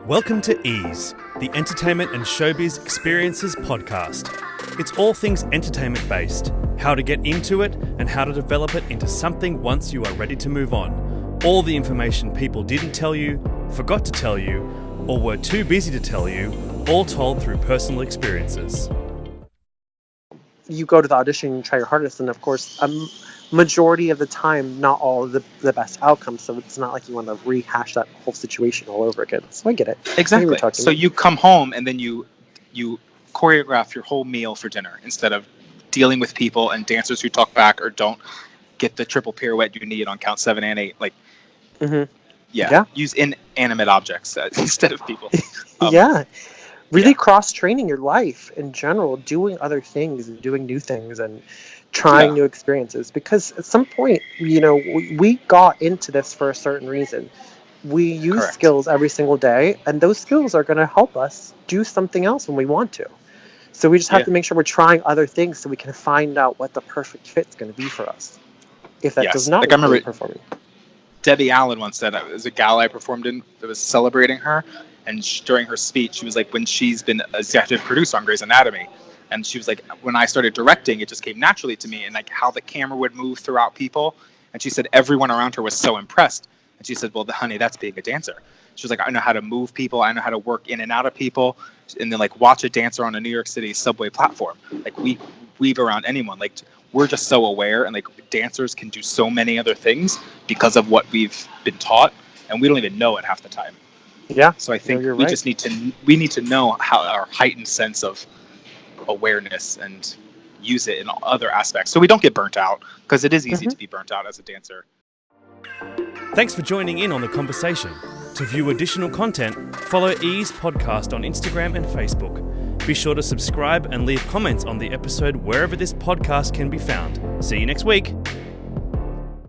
Welcome to Ease, the Entertainment and Showbiz Experiences podcast. It's all things entertainment based, how to get into it and how to develop it into something once you are ready to move on. All the information people didn't tell you, forgot to tell you, or were too busy to tell you, all told through personal experiences. You go to the audition and try your hardest, and of course, majority of the time, not all of the best outcomes, so it's not like you want to rehash that whole situation all over again. So I get it. Exactly. So you come home and then you choreograph your whole meal for dinner instead of dealing with people and dancers who talk back or don't get the triple pirouette you need on count 7 and 8. Like, use inanimate objects instead of people. Really cross-training your life in general, doing other things and doing new things and trying new experiences. Because at some point, we got into this for a certain reason. We use skills every single day, and those skills are going to help us do something else when we want to. So we just have to make sure we're trying other things so we can find out what the perfect fit is going to be for us. If that does not include performing. Debbie Allen once said, it was a gala I performed in that was celebrating her. And during her speech, she was like, when she's been executive producer on Grey's Anatomy, and she was like, when I started directing, it just came naturally to me, and like how the camera would move throughout people. And she said everyone around her was so impressed. And she said, well, honey, that's being a dancer. She was like, I know how to move people. I know how to work in and out of people. And then like watch a dancer on a New York City subway platform. Like we weave around anyone. Like we're just so aware, and like dancers can do so many other things because of what we've been taught, and we don't even know it half the time. Yeah. So I think we just need to know how our heightened sense of awareness and use it in other aspects so we don't get burnt out, because it is easy to be burnt out as a dancer. Thanks for joining in on the conversation. To view additional content, follow Ease Podcast on Instagram and Facebook. Be sure to subscribe and leave comments on the episode wherever this podcast can be found. See you next week.